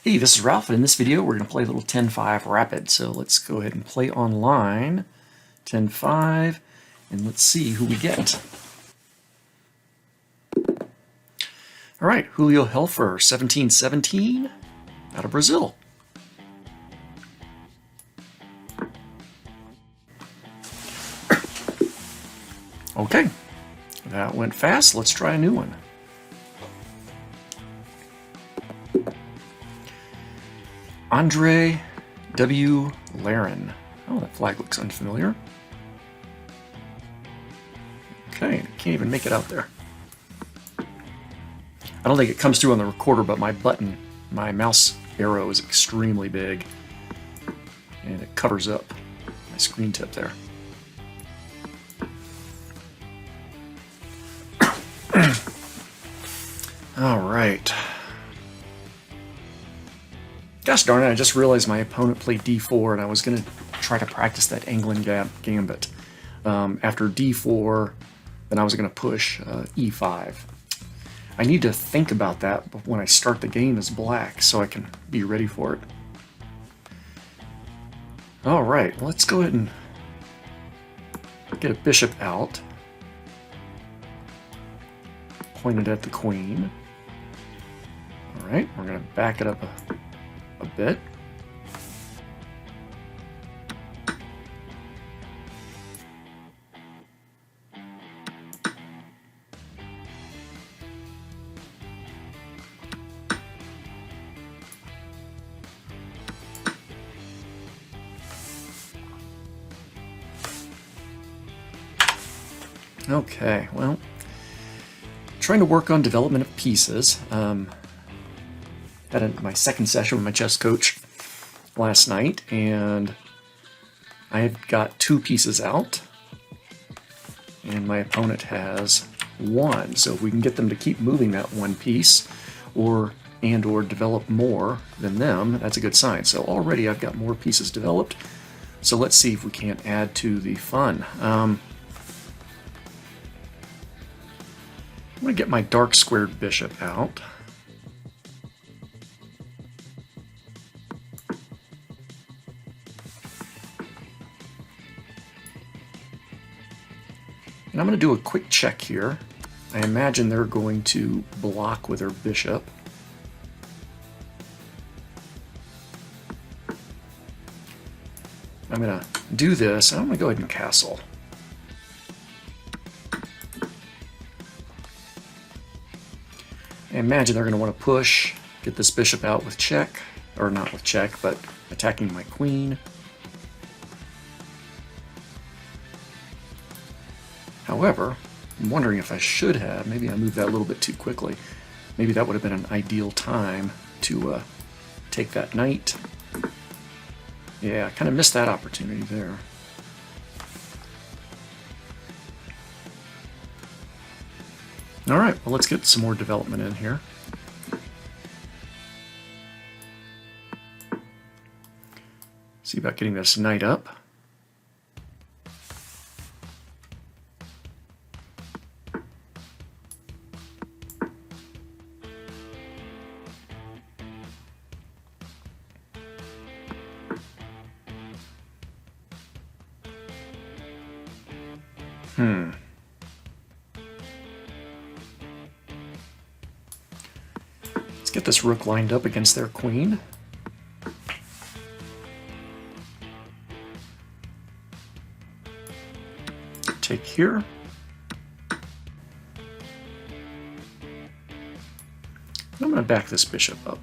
Hey, this is Ralph, and in this video we're going to play a little 10-5 rapid. So let's go ahead and play online 10-5, and let's see who we get. All right, Julio Helfer, 1717, out of Brazil. Okay, that went fast. Let's try a new one. Andrewlarin. Oh, that flag looks unfamiliar. Okay, can't even make it out there. I don't think it comes through on the recorder, but my mouse arrow is extremely big, and it covers up my screen tip there. All right. Gosh darn it, I just realized my opponent played d4, and I was going to try to practice that Englund Gambit. After d4, then I was going to push e5. I need to think about that when I start the game as black so I can be ready for it. Alright, let's go ahead and get a bishop out. Pointed at the queen. Alright, we're going to back it up a bit. Okay, well, trying to work on development of pieces. Had my second session with my chess coach last night, and I have got 2 pieces out, and my opponent has 1. So if we can get them to keep moving that 1 piece, or develop more than them, that's a good sign. So already I've got more pieces developed. So let's see if we can't add to the fun. I'm going to get my dark squared bishop out. And I'm going to do a quick check here. I imagine they're going to block with their bishop. I'm going to do this, and I'm going to go ahead and castle. I imagine they're going to want to push, get this bishop out with check, or not with check, but attacking my queen. However, I'm wondering if I should have. Maybe I moved that a little bit too quickly. Maybe that would have been an ideal time to take that knight. Yeah, I kind of missed that opportunity there. All right, well, let's get some more development in here. See about getting this knight up. Let's get this rook lined up against their queen. Take here. I'm going to back this bishop up.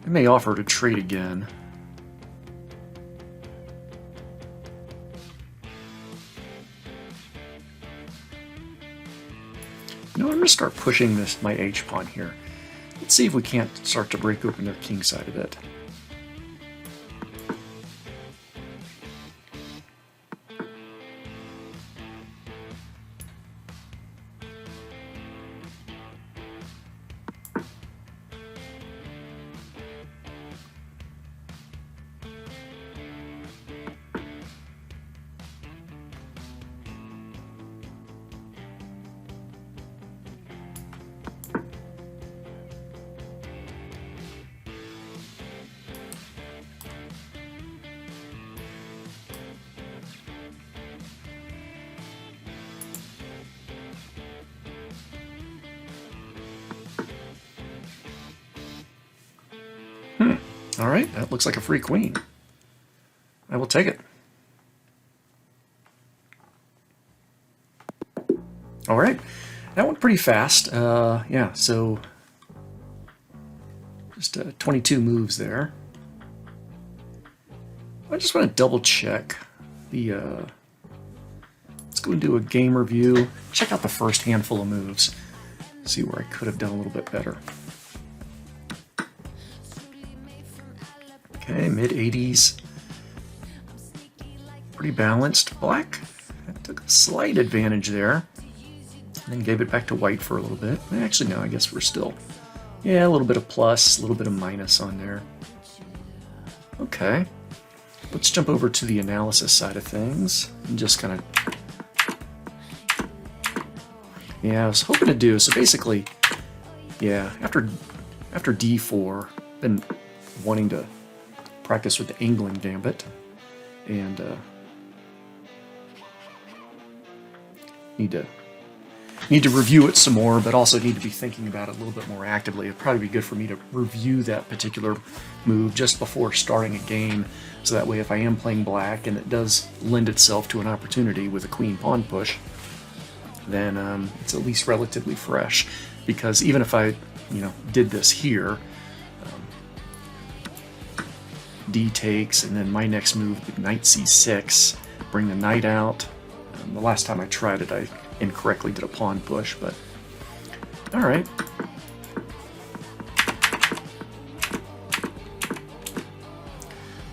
I may offer to trade again. No, I'm going to start pushing my h-pawn here. Let's see if we can't start to break open their king side a bit. All right, that looks like a free queen. I will take it. All right, that went pretty fast. Yeah, so just 22 moves there. I just want to double check the. Let's go and do a game review. Check out the first handful of moves. See where I could have done a little bit better. Okay, mid 80s. Pretty balanced. Black took a slight advantage there. And then gave it back to white for a little bit. Actually, no, I guess we're still... Yeah, a little bit of plus, a little bit of minus on there. Okay. Let's jump over to the analysis side of things. And just kind of... Yeah, I was hoping to do... So basically, yeah, after D4, been wanting to practice with the Englund Gambit. And need to review it some more, but also need to be thinking about it a little bit more actively. It'd probably be good for me to review that particular move just before starting a game, so that way if I am playing black and it does lend itself to an opportunity with a queen pawn push, then it's at least relatively fresh. Because even if I, did this here, D takes, and then my next move, knight c6, bring the knight out. The last time I tried it, I incorrectly did a pawn push, but all right.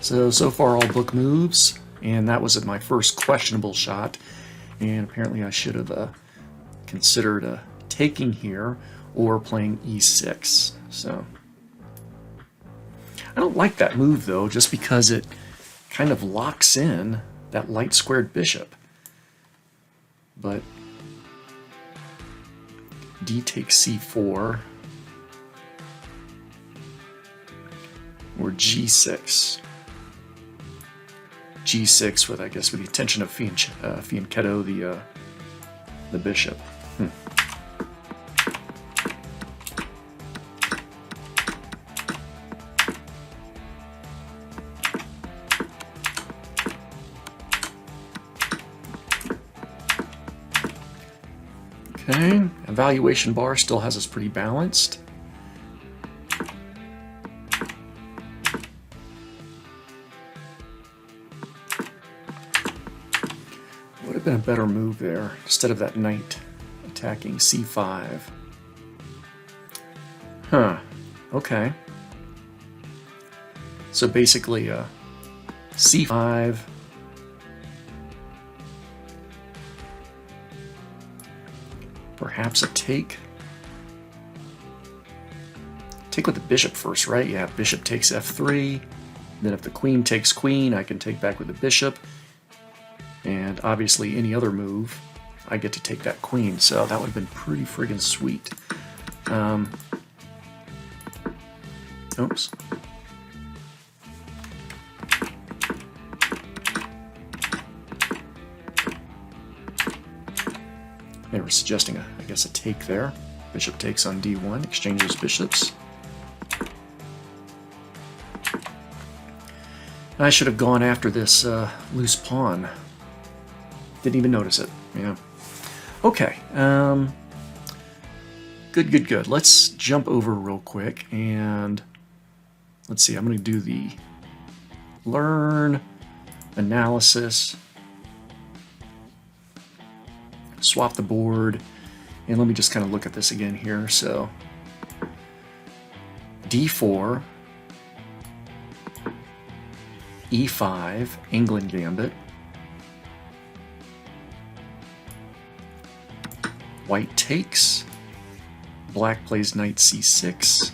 So far all book moves, and that was my first questionable shot, and apparently I should have considered taking here or playing e6. So I don't like that move though, just because it kind of locks in that light squared bishop. But D takes c4 or g6. G6 with, I guess, with the attention of fianchetto the bishop. Okay, evaluation bar still has us pretty balanced. Would have been a better move there instead of that knight attacking c5. Huh, okay. So basically c5, perhaps a take. Take with the bishop first, right? Yeah, bishop takes f3. Then if the queen takes queen, I can take back with the bishop. And obviously any other move, I get to take that queen. So that would have been pretty friggin' sweet. Oops. They were suggesting, I guess, a take there. Bishop takes on d1, exchanges bishops. I should have gone after this loose pawn. Didn't even notice it. Yeah. Okay. Good. Let's jump over real quick and let's see. I'm going to do the learn, analysis, swap the board, and let me just kind of look at this again here. So d4, e5, Englund Gambit, white takes, black plays knight c6,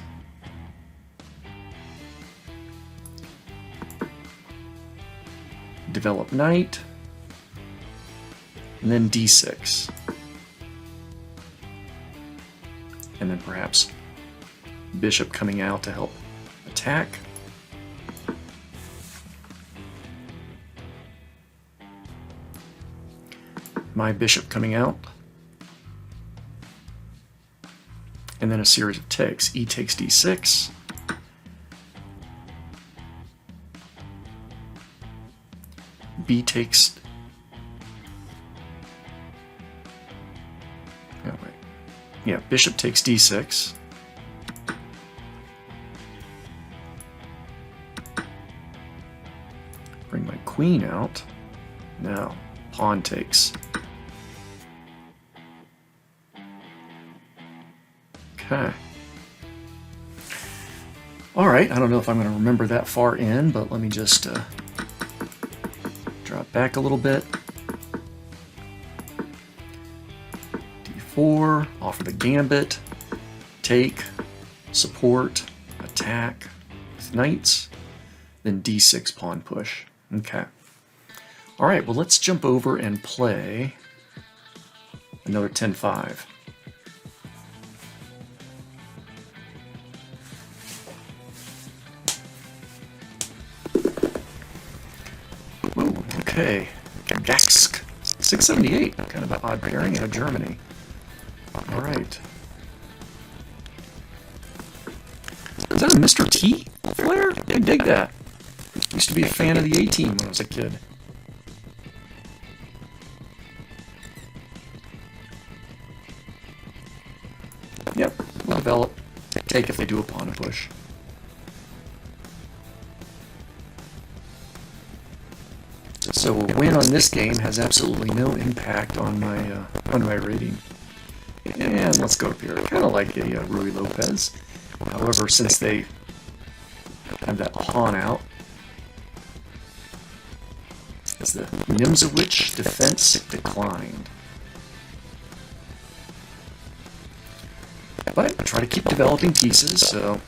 develop knight, and then d6. And then perhaps bishop coming out to help attack. My bishop coming out. And then a series of takes. E takes d6. B takes... Oh, wait. Yeah, bishop takes d6. Bring my queen out. Now, pawn takes. Okay. Alright, I don't know if I'm going to remember that far in, but let me just drop back a little bit. D4, offer the gambit, take, support, attack with knights, then D6 pawn push. Okay. Alright, well let's jump over and play another 10-5. Whoa, okay. Gackz, 678. Kind of an odd pairing out of Germany. Alright. Is that a Mr. T flare? I dig that. Used to be a fan of the A-Team when I was a kid. Yep, we'll develop. Take if they do a pawn push. So a win on this game has absolutely no impact on my rating. And let's go up here. Kind of like a Rui Lopez. However, since they have that pawn out, as the Nimzowitsch defense declined. But I try to keep developing pieces, so...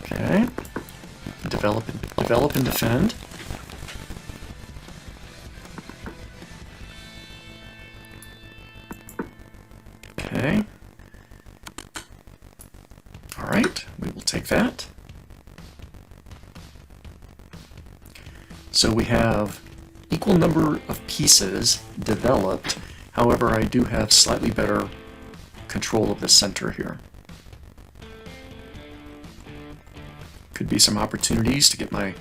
Okay. Develop and defend. Okay. Alright, we will take that. So we have equal number of pieces developed. However, I do have slightly better control of the center here. Could be some opportunities to get my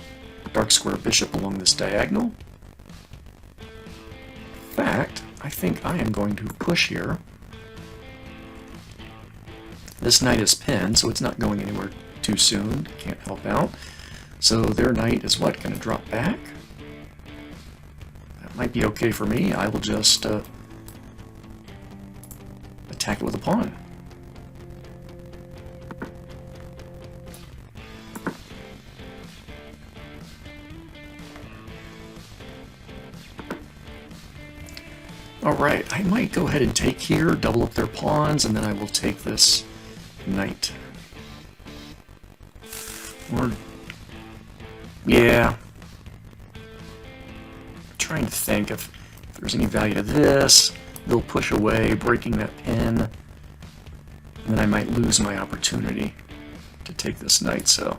dark square bishop along this diagonal. In fact, I think I am going to push here. This knight is pinned, so it's not going anywhere too soon. Can't help out. So their knight is what? Going to drop back? That might be okay for me. I will just attack it with a pawn. Alright, I might go ahead and take here, double up their pawns, and then I will take this knight. Or, yeah. I'm trying to think if there's any value to this. They'll push away, breaking that pin. And then I might lose my opportunity to take this knight. So,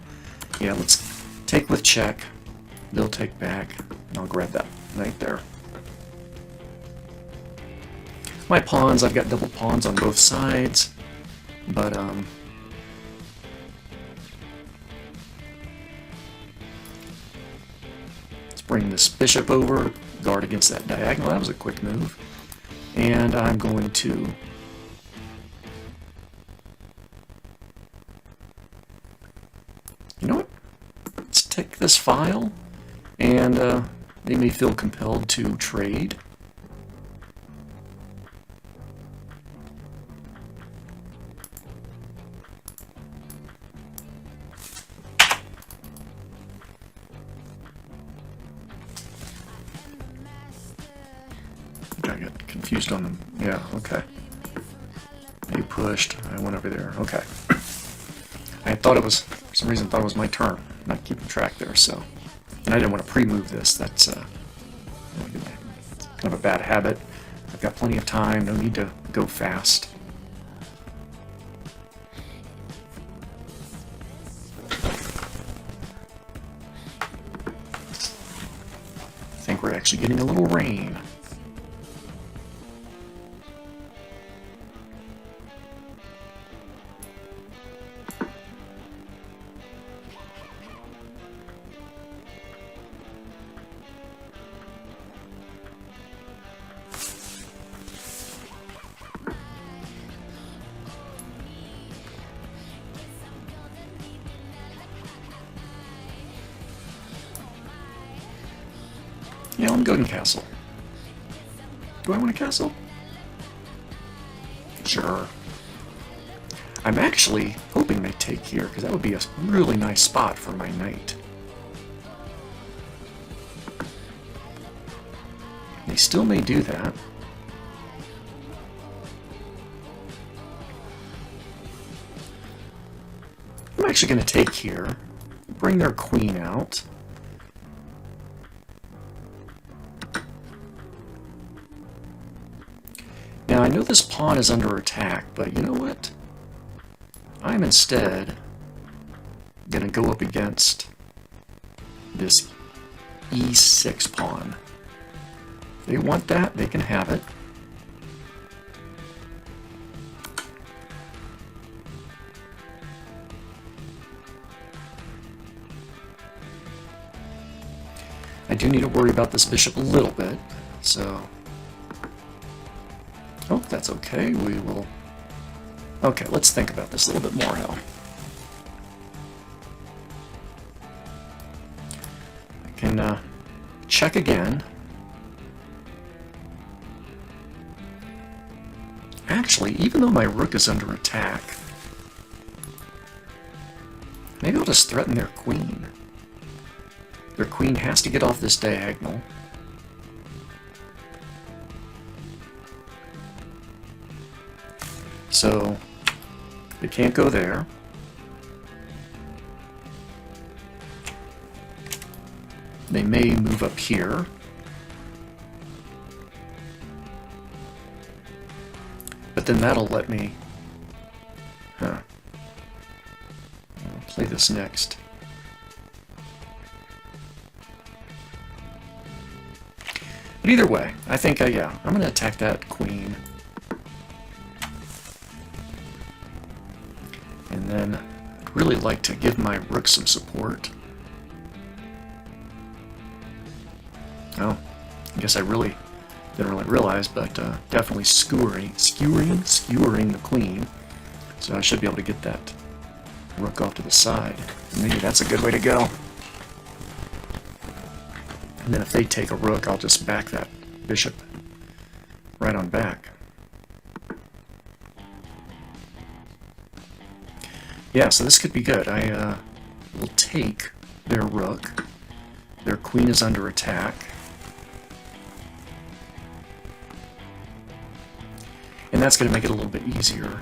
yeah, let's take with check. They'll take back, and I'll grab that knight there. My pawns, I've got double pawns on both sides, but let's bring this bishop over, guard against that diagonal. That was a quick move. And I'm going to you know what? Let's take this file, and they may feel compelled to trade. I got confused on them. Yeah, okay. You pushed. I went over there. Okay. I thought it was, for some reason, thought it was my turn. I'm not keeping track there, so. And I didn't want to pre-move this. That's kind of a bad habit. I've got plenty of time. No need to go fast. I think we're actually getting a little rain. Yeah, I'm going castle. Do I want a castle? Sure. I'm actually hoping they take here, because that would be a really nice spot for my knight. They still may do that. I'm actually going to take here, bring their queen out. Now, I know this pawn is under attack, but you know what? I'm instead going to go up against this e6 pawn. If they want that, they can have it. I do need to worry about this bishop a little bit, so... Oh, that's okay. We will... Okay, let's think about this a little bit more now. I can check again. Actually, even though my rook is under attack, maybe I'll just threaten their queen. Their queen has to get off this diagonal. So, they can't go there. They may move up here. But then that'll let me... I'll play this next. But either way, I think, yeah, I'm going to attack that queen. And then I'd really like to give my rook some support. Oh, I guess I really didn't really realize, but definitely skewering the queen. So I should be able to get that rook off to the side. Maybe that's a good way to go. And then if they take a rook, I'll just back that bishop right on back. Yeah, so this could be good. I will take their rook. Their queen is under attack. And that's going to make it a little bit easier.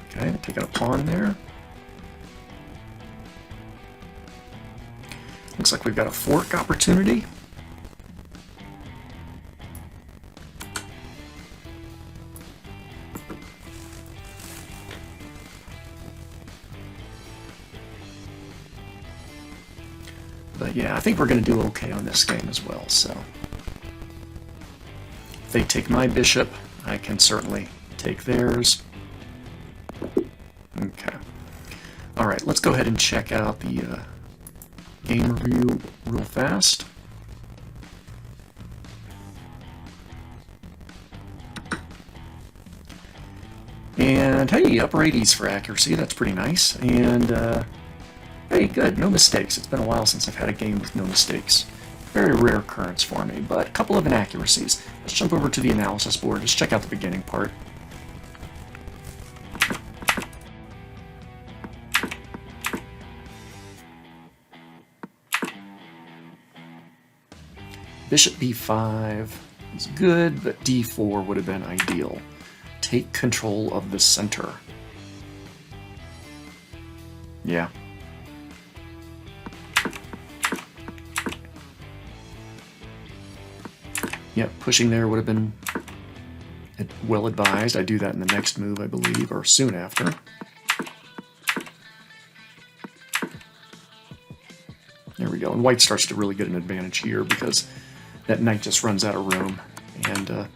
Okay, take out a pawn there. Looks like we've got a fork opportunity. But yeah, I think we're going to do okay on this game as well, so... If they take my bishop, I can certainly take theirs. Okay. Alright, let's go ahead and check out the game review real fast. And hey, upper 80s for accuracy, that's pretty nice. And hey, good, no mistakes. It's been a while since I've had a game with no mistakes. Very rare occurrence for me, but a couple of inaccuracies. Let's jump over to the analysis board. Let's check out the beginning part. Bishop b5 is good, but d4 would have been ideal. Take control of the center. Yeah. Yeah, pushing there would have been well advised. I do that in the next move, I believe, or soon after. There we go. And white starts to really get an advantage here because that knight just runs out of room. And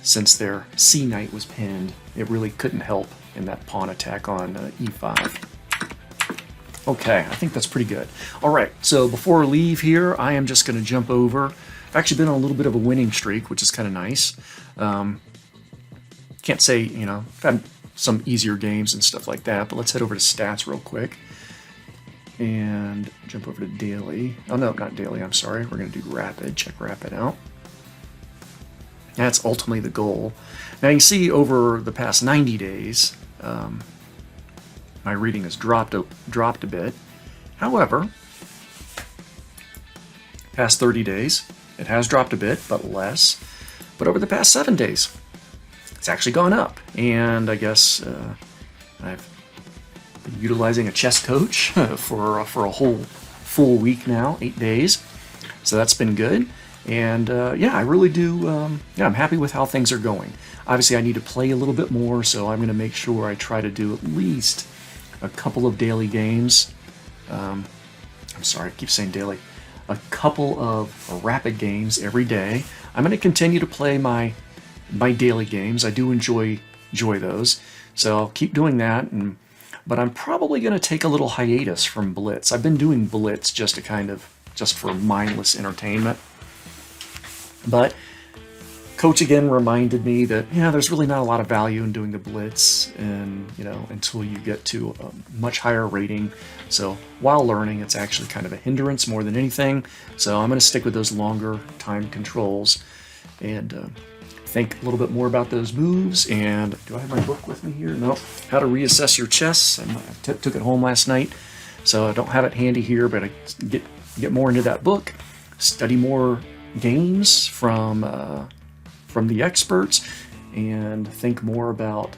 since their c knight was pinned, it really couldn't help in that pawn attack on e5. Okay, I think that's pretty good. All right, so before I leave here, I am just going to jump over. I've actually been on a little bit of a winning streak, which is kind of nice. Can't say, you know, I've had some easier games and stuff like that, but let's head over to stats real quick. and jump over to daily. Oh no, not daily, I'm sorry. We're going to do rapid. Check rapid out. That's ultimately the goal. Now you see over the past 90 days, my reading has dropped a bit. However, past 30 days, it has dropped a bit, but less. But over the past 7 days, it's actually gone up. And I guess I've been utilizing a chess coach for a whole full week now, 8 days. So that's been good. And yeah, I really do, I'm happy with how things are going. Obviously, I need to play a little bit more, so I'm going to make sure I try to do at least a couple of daily games. I'm sorry, I keep saying daily. A couple of rapid games every day. I'm going to continue to play my daily games. I do enjoy those, so I'll keep doing that. But I'm probably going to take a little hiatus from Blitz. I've been doing Blitz just for mindless entertainment. But Coach again reminded me that there's really not a lot of value in doing the Blitz, and until you get to a much higher rating. So while learning, it's actually kind of a hindrance more than anything. So I'm going to stick with those longer time controls and think a little bit more about those moves. And do I have my book with me here? No. How to Reassess Your Chess. I took it home last night, so I don't have it handy here, but I get more into that book, study more games from the experts, and think more about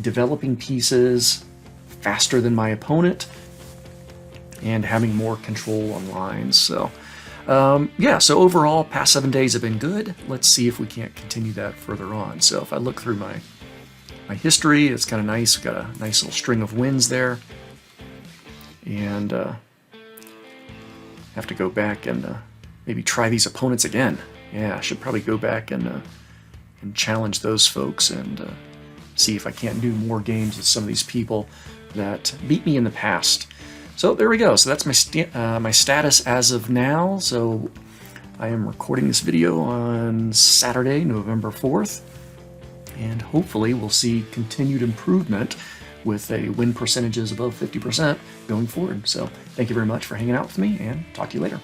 developing pieces faster than my opponent and having more control on lines. So yeah, so overall, past 7 days have been good. Let's see if we can't continue that further on. So if I look through my history, it's kind of nice. We've got a nice little string of wins there, and have to go back and maybe try these opponents again. Yeah, I should probably go back and challenge those folks and see if I can't do more games with some of these people that beat me in the past. So there we go. So that's my status as of now. So I am recording this video on Saturday, November 4th, and hopefully we'll see continued improvement with a win percentages above 50% going forward. So thank you very much for hanging out with me, and talk to you later.